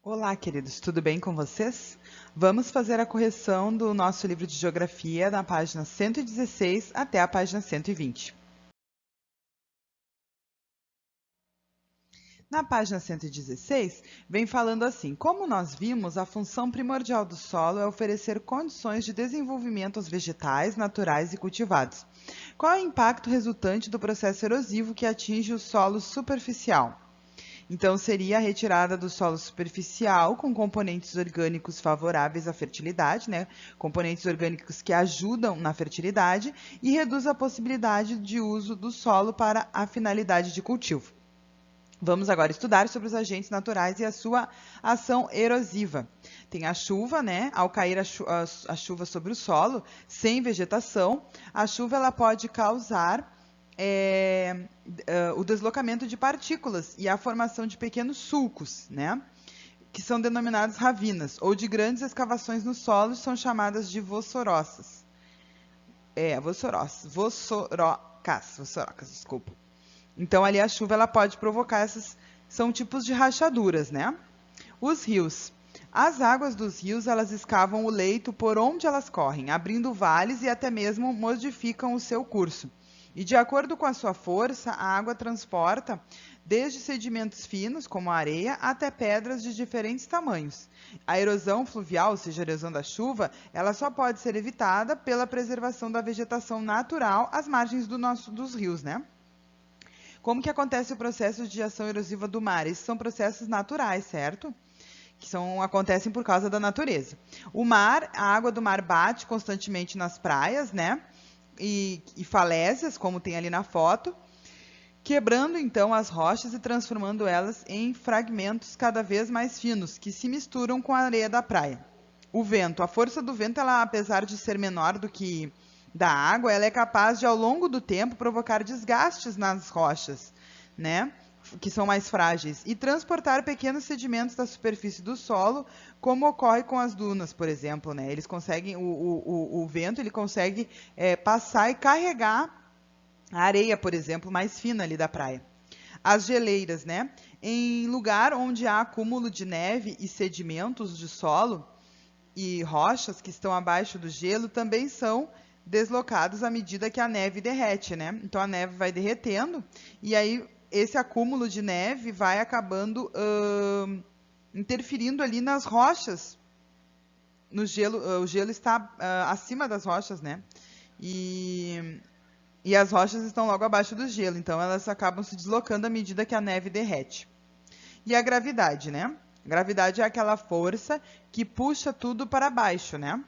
Olá, queridos, tudo bem com vocês? Vamos fazer a correção do nosso livro de Geografia na página 116 até a página 120. Na página 116, vem falando assim: como nós vimos, a função primordial do solo é oferecer condições de desenvolvimento aos vegetais, naturais e cultivados. Qual é o impacto resultante do processo erosivo que atinge o solo superficial? Então, seria a retirada do solo superficial com componentes orgânicos favoráveis à fertilidade, né? Componentes orgânicos que ajudam na fertilidade e reduz a possibilidade de uso do solo para a finalidade de cultivo. Vamos agora estudar sobre os agentes naturais e a sua ação erosiva. Tem a chuva, né? Ao cair a chuva sobre o solo, sem vegetação, a chuva ela pode causar o deslocamento de partículas e a formação de pequenos sulcos, né? Que são denominados ravinas, ou de grandes escavações no solo, são chamadas de vossorocas. Vossorocas, desculpa. Então, ali a chuva ela pode provocar são tipos de rachaduras, né? Os rios. As águas dos rios, elas escavam o leito por onde elas correm, abrindo vales e até mesmo modificam o seu curso. E de acordo com a sua força, a água transporta desde sedimentos finos, como a areia, até pedras de diferentes tamanhos. A erosão fluvial, ou seja, a erosão da chuva, ela só pode ser evitada pela preservação da vegetação natural às margens dos rios, né? Como que acontece o processo de ação erosiva do mar? Esses são processos naturais, certo? Acontecem por causa da natureza. O mar, a água do mar bate constantemente nas praias, né? E falésias, como tem ali na foto, quebrando então as rochas e transformando elas em fragmentos cada vez mais finos, que se misturam com a areia da praia. O vento, a força do vento, ela, apesar de ser menor do que da água, ela é capaz de, ao longo do tempo, provocar desgastes nas rochas, né? Que são mais frágeis, e transportar pequenos sedimentos da superfície do solo, como ocorre com as dunas, por exemplo, né? Eles conseguem, o vento ele consegue passar e carregar a areia, por exemplo, mais fina ali da praia. As geleiras, né? Em lugar onde há acúmulo de neve e sedimentos de solo e rochas que estão abaixo do gelo, também são deslocados à medida que a neve derrete, né? Então a neve vai derretendo e aí esse acúmulo de neve vai acabando interferindo ali nas rochas. No gelo, o gelo está acima das rochas, né? E as rochas estão logo abaixo do gelo, então elas acabam se deslocando à medida que a neve derrete. E a gravidade, né? A gravidade é aquela força que puxa tudo para baixo, né?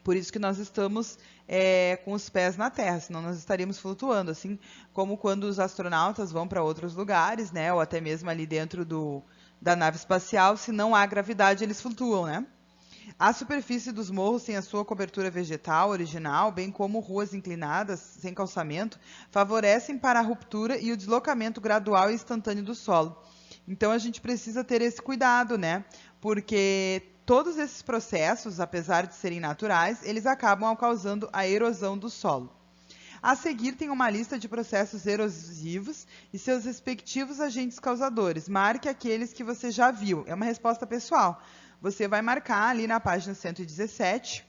Por isso que nós estamos com os pés na Terra, senão nós estaríamos flutuando, assim como quando os astronautas vão para outros lugares, né? Ou até mesmo ali dentro da nave espacial, se não há gravidade, eles flutuam, né? A superfície dos morros tem a sua cobertura vegetal original, bem como ruas inclinadas, sem calçamento, favorecem para a ruptura e o deslocamento gradual e instantâneo do solo. Então a gente precisa ter esse cuidado, né? Porque todos esses processos, apesar de serem naturais, eles acabam causando a erosão do solo. A seguir tem uma lista de processos erosivos e seus respectivos agentes causadores. Marque aqueles que você já viu. É uma resposta pessoal. Você vai marcar ali na página 117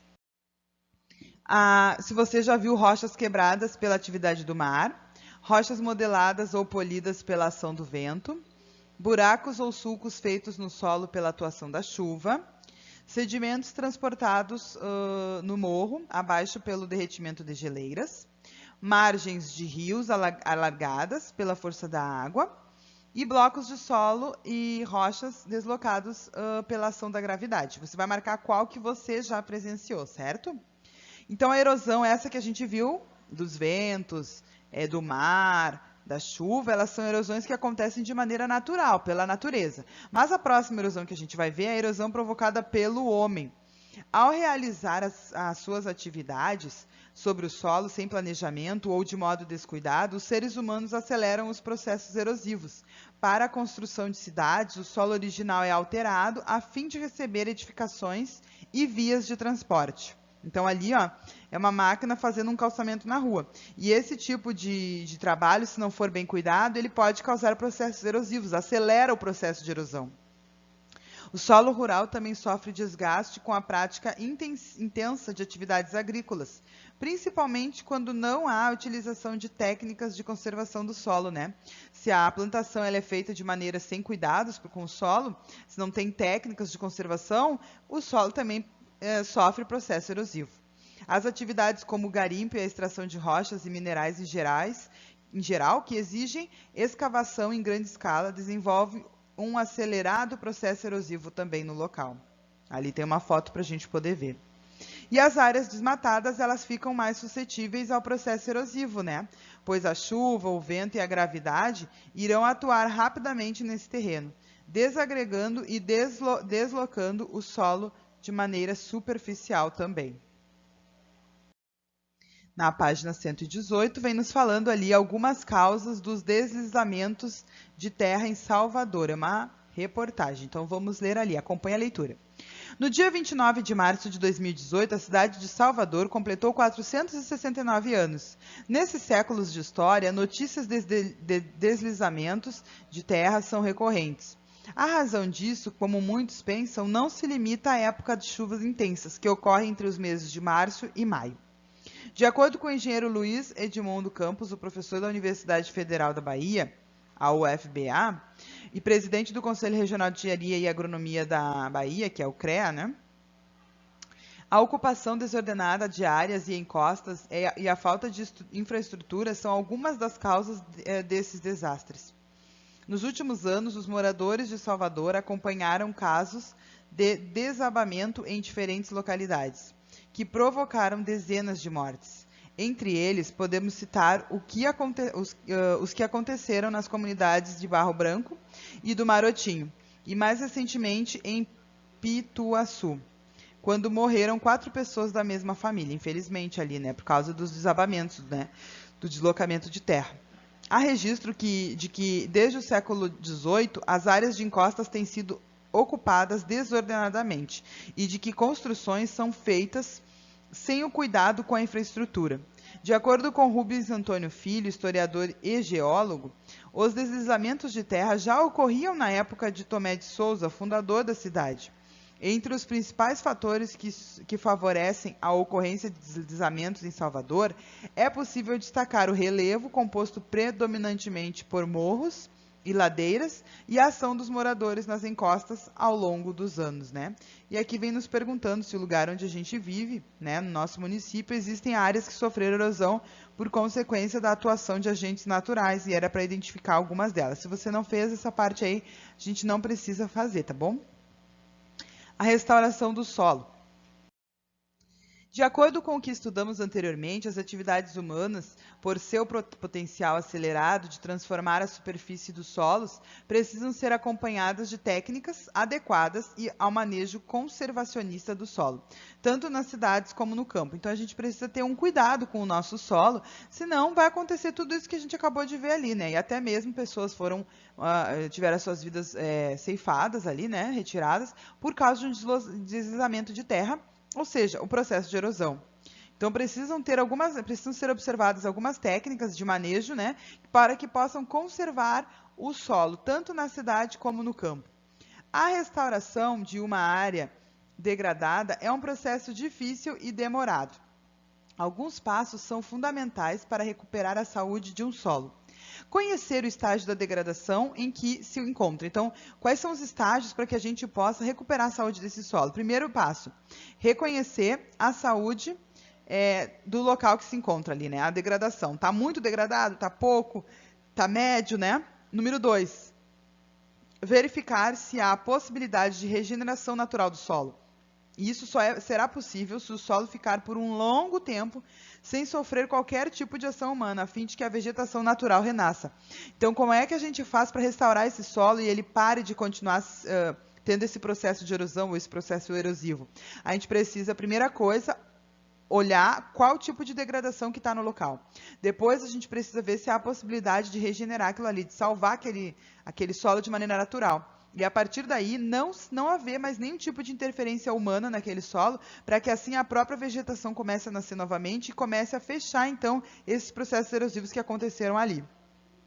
se você já viu rochas quebradas pela atividade do mar, rochas modeladas ou polidas pela ação do vento, buracos ou sulcos feitos no solo pela atuação da chuva, sedimentos transportados no morro, abaixo pelo derretimento de geleiras, margens de rios alargadas pela força da água, e blocos de solo e rochas deslocados pela ação da gravidade. Você vai marcar qual que você já presenciou, certo? Então, a erosão, essa que a gente viu, dos ventos, do mar, da chuva, elas são erosões que acontecem de maneira natural, pela natureza. Mas a próxima erosão que a gente vai ver é a erosão provocada pelo homem. Ao realizar as suas atividades sobre o solo sem planejamento ou de modo descuidado, os seres humanos aceleram os processos erosivos. Para a construção de cidades, o solo original é alterado a fim de receber edificações e vias de transporte. Então, ali, ó, é uma máquina fazendo um calçamento na rua. E esse tipo de trabalho, se não for bem cuidado, ele pode causar processos erosivos, acelera o processo de erosão. O solo rural também sofre desgaste com a prática intensa de atividades agrícolas, principalmente quando não há utilização de técnicas de conservação do solo, né? Se a plantação ela é feita de maneira sem cuidados com o solo, se não tem técnicas de conservação, o solo também sofre processo erosivo. As atividades como o garimpo e a extração de rochas e minerais em geral, que exigem escavação em grande escala, desenvolvem um acelerado processo erosivo também no local. Ali tem uma foto para a gente poder ver. E as áreas desmatadas, elas ficam mais suscetíveis ao processo erosivo, né? Pois a chuva, o vento e a gravidade irão atuar rapidamente nesse terreno, desagregando e deslocando o solo de maneira superficial também. Na página 118, vem nos falando ali algumas causas dos deslizamentos de terra em Salvador. É uma reportagem, então vamos ler ali, acompanhe a leitura. No dia 29 de março de 2018, a cidade de Salvador completou 469 anos. Nesses séculos de história, notícias de deslizamentos de terra são recorrentes. A razão disso, como muitos pensam, não se limita à época de chuvas intensas, que ocorre entre os meses de março e maio. De acordo com o engenheiro Luiz Edmundo Campos, o professor da Universidade Federal da Bahia, a UFBA, e presidente do Conselho Regional de Engenharia e Agronomia da Bahia, que é o CREA, né? A ocupação desordenada de áreas e encostas e a falta de infraestrutura são algumas das causas desses desastres. Nos últimos anos, os moradores de Salvador acompanharam casos de desabamento em diferentes localidades, que provocaram dezenas de mortes. Entre eles, podemos citar os que aconteceram nas comunidades de Barro Branco e do Marotinho, e mais recentemente em Pituaçu, quando morreram 4 pessoas da mesma família, infelizmente ali, né, por causa dos desabamentos, né, do deslocamento de terra. Há registro de que, desde o século XVIII, as áreas de encostas têm sido ocupadas desordenadamente e de que construções são feitas sem o cuidado com a infraestrutura. De acordo com Rubens Antônio Filho, historiador e geólogo, os deslizamentos de terra já ocorriam na época de Tomé de Souza, fundador da cidade. Entre os principais fatores que favorecem a ocorrência de deslizamentos em Salvador, é possível destacar o relevo, composto predominantemente por morros e ladeiras, e a ação dos moradores nas encostas ao longo dos anos, né? E aqui vem nos perguntando se o lugar onde a gente vive, né, no nosso município, existem áreas que sofreram erosão por consequência da atuação de agentes naturais, e era para identificar algumas delas. Se você não fez essa parte aí, a gente não precisa fazer, tá bom? A restauração do solo. De acordo com o que estudamos anteriormente, as atividades humanas, por seu potencial acelerado de transformar a superfície dos solos, precisam ser acompanhadas de técnicas adequadas e ao manejo conservacionista do solo, tanto nas cidades como no campo. Então, a gente precisa ter um cuidado com o nosso solo, senão vai acontecer tudo isso que a gente acabou de ver ali, né? E até mesmo pessoas tiveram as suas vidas ceifadas ali, né? Retiradas, por causa de um deslizamento de terra, ou seja, o processo de erosão. Então, precisam ser observadas algumas técnicas de manejo, né, para que possam conservar o solo, tanto na cidade como no campo. A restauração de uma área degradada é um processo difícil e demorado. Alguns passos são fundamentais para recuperar a saúde de um solo. Conhecer o estágio da degradação em que se encontra. Então, quais são os estágios para que a gente possa recuperar a saúde desse solo? Primeiro passo, reconhecer a saúde do local que se encontra ali, né? A degradação. Está muito degradado? Está pouco? Está médio, né? Número 2, verificar se há possibilidade de regeneração natural do solo. E isso será possível se o solo ficar por um longo tempo sem sofrer qualquer tipo de ação humana, a fim de que a vegetação natural renasça. Então, como é que a gente faz para restaurar esse solo e ele pare de continuar tendo esse processo de erosão ou esse processo erosivo? A gente precisa, primeira coisa, olhar qual tipo de degradação que está no local. Depois, a gente precisa ver se há a possibilidade de regenerar aquilo ali, de salvar aquele solo de maneira natural. E a partir daí, não haver mais nenhum tipo de interferência humana naquele solo, para que assim a própria vegetação comece a nascer novamente e comece a fechar, então, esses processos erosivos que aconteceram ali.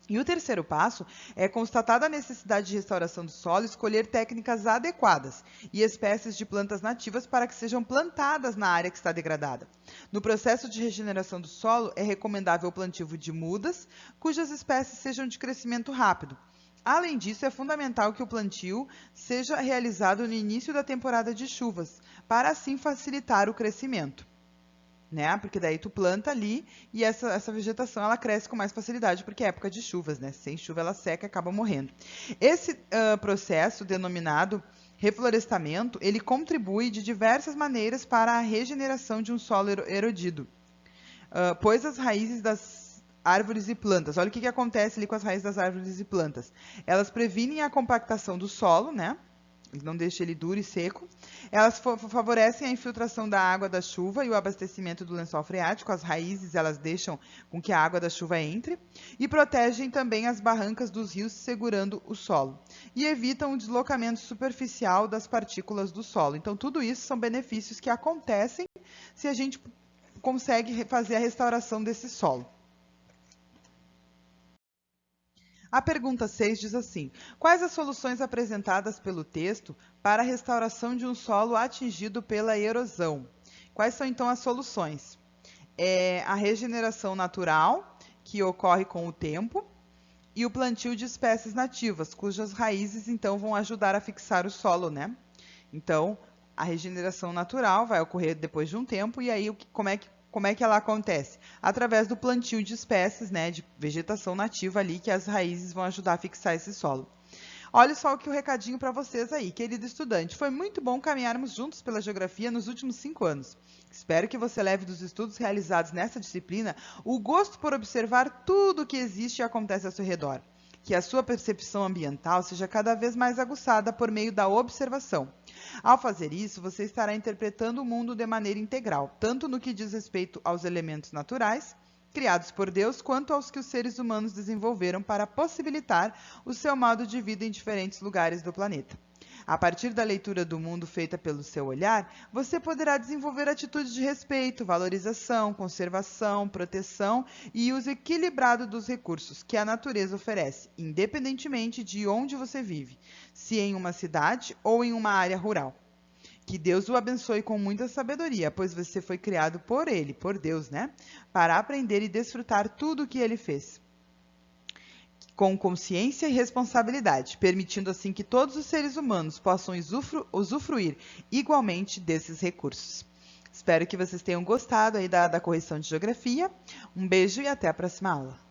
E o terceiro passo é, constatada a necessidade de restauração do solo, escolher técnicas adequadas e espécies de plantas nativas para que sejam plantadas na área que está degradada. No processo de regeneração do solo, é recomendável o plantio de mudas, cujas espécies sejam de crescimento rápido. Além disso, é fundamental que o plantio seja realizado no início da temporada de chuvas, para assim facilitar o crescimento. Né? Porque daí tu planta ali e essa vegetação ela cresce com mais facilidade, porque é época de chuvas, né? Sem chuva ela seca e acaba morrendo. Esse processo denominado reflorestamento, ele contribui de diversas maneiras para a regeneração de um solo erodido, pois as raízes das árvores e plantas, olha o que acontece ali com as raízes das árvores e plantas. Elas previnem a compactação do solo, né? Não deixa ele duro e seco. Elas favorecem a infiltração da água da chuva e o abastecimento do lençol freático. As raízes elas deixam com que a água da chuva entre e protegem também as barrancas dos rios, segurando o solo. E evitam o deslocamento superficial das partículas do solo. Então, tudo isso são benefícios que acontecem se a gente consegue fazer a restauração desse solo. A pergunta 6 diz assim: quais as soluções apresentadas pelo texto para a restauração de um solo atingido pela erosão? Quais são, então, as soluções? A regeneração natural, que ocorre com o tempo, e o plantio de espécies nativas, cujas raízes, então, vão ajudar a fixar o solo, né? Então, a regeneração natural vai ocorrer depois de um tempo, e aí como é que ela acontece? Através do plantio de espécies, né, de vegetação nativa ali, que as raízes vão ajudar a fixar esse solo. Olha só o recadinho para vocês aí, querido estudante. Foi muito bom caminharmos juntos pela geografia nos últimos 5 anos. Espero que você leve dos estudos realizados nessa disciplina o gosto por observar tudo o que existe e acontece ao seu redor. Que a sua percepção ambiental seja cada vez mais aguçada por meio da observação. Ao fazer isso, você estará interpretando o mundo de maneira integral, tanto no que diz respeito aos elementos naturais, criados por Deus, quanto aos que os seres humanos desenvolveram para possibilitar o seu modo de vida em diferentes lugares do planeta. A partir da leitura do mundo feita pelo seu olhar, você poderá desenvolver atitudes de respeito, valorização, conservação, proteção e uso equilibrado dos recursos que a natureza oferece, independentemente de onde você vive, se em uma cidade ou em uma área rural. Que Deus o abençoe com muita sabedoria, pois você foi criado por Ele, por Deus, né? Para aprender e desfrutar tudo o que Ele fez, com consciência e responsabilidade, permitindo assim que todos os seres humanos possam usufruir igualmente desses recursos. Espero que vocês tenham gostado aí da correção de geografia. Um beijo e até a próxima aula.